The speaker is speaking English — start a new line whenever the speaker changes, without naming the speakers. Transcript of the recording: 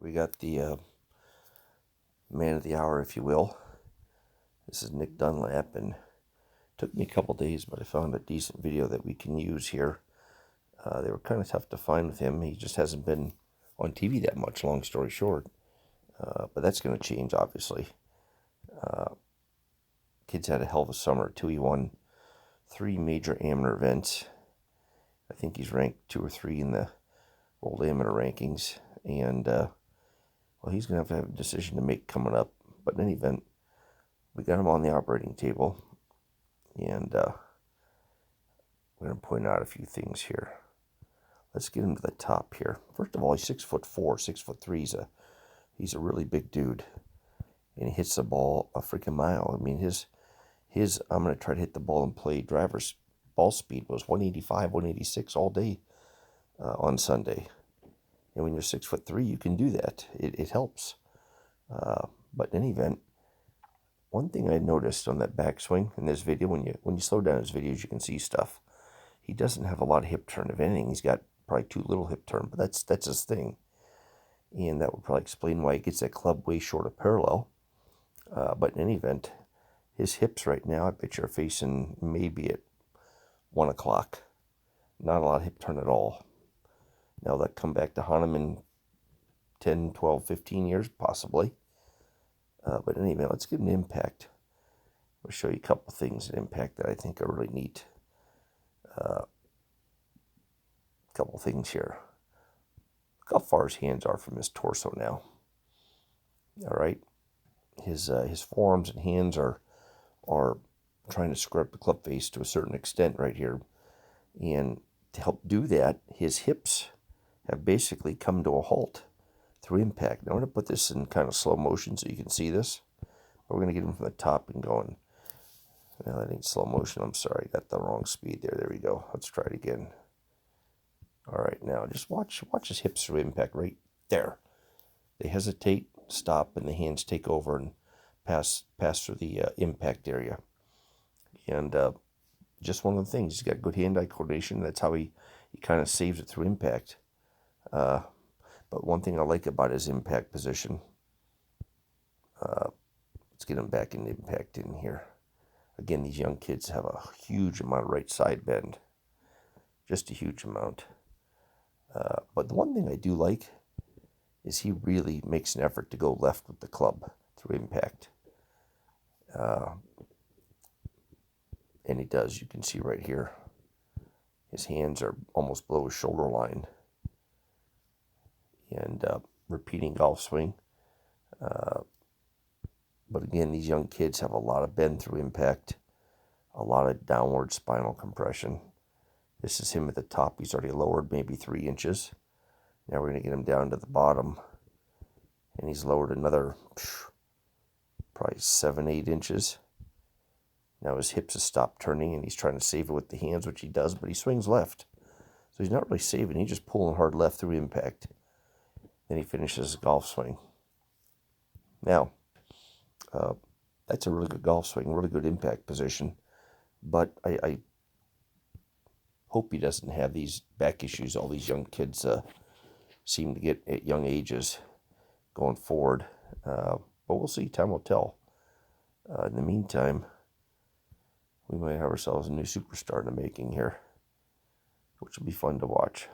we got the man of the hour, if you will. This is Nick Dunlap, and it took me a couple days, but I found a decent video that we can use here. They were kind of tough to find with him. He just hasn't been on TV that much, long story short. But that's going to change, obviously. Kid's had a hell of a summer, too. He won 3 major amateur events. I think he's ranked 2 or 3 in the World Amateur rankings. And, well, he's going to have a decision to make coming up. But in any event, we got him on the operating table. And we're going to point out a few things here. Let's get him to the top here. First of all, he's 6'4", 6'3". He's a really big dude. And he hits the ball a freaking mile. I mean, his I'm going to try to hit the ball and play driver's ball speed was 185, 186 all day on Sunday. And when you're 6'3", you can do that. It helps. But in any event, one thing I noticed on that backswing in this video, when you slow down his videos, you can see stuff. He doesn't have a lot of hip turn. If anything, he's got probably too little hip turn, but that's his thing. And that would probably explain why he gets that club way short of parallel. But in any event, his hips right now, I bet you're facing maybe at 1 o'clock. Not a lot of hip turn at all. Now that come back to haunt him in 10, 12, 15 years, possibly. But in any event, let's get an impact. I'll show you a couple things in impact that I think are really neat. Couple things here. Look how far his hands are from his torso now. All right. His forearms and hands are trying to screw up the club face to a certain extent right here. And to help do that, his hips have basically come to a halt through impact. Now I'm going to put this in kind of slow motion so you can see this. We're going to get him from the top and going. Now that ain't slow motion. I'm sorry. I got the wrong speed there. There we go. Let's try it again. All right. Now just watch his hips through impact right there. They hesitate, stop, and the hands take over and pass through the impact area. And just one of the things, he's got good hand-eye coordination. That's how he kind of saves it through impact. But one thing I like about his impact position, let's get him back in impact in here. Again, these young kids have a huge amount of right side bend. Just a huge amount. But the one thing I do like is he really makes an effort to go left with the club through impact. And he does. You can see right here. His hands are almost below his shoulder line. And repeating golf swing. But again, these young kids have a lot of bend through impact. A lot of downward spinal compression. This is him at the top. He's already lowered maybe 3 inches. Now we're going to get him down to the bottom. And he's lowered another probably 7, 8 inches. Now his hips have stopped turning, and he's trying to save it with the hands, which he does, but he swings left. So he's not really saving. He's just pulling hard left through impact. Then he finishes his golf swing. Now, that's a really good golf swing, really good impact position. But I hope he doesn't have these back issues all these young kids seem to get at young ages going forward. But we'll see. Time will tell. In the meantime, we might have ourselves a new superstar in the making here, which will be fun to watch.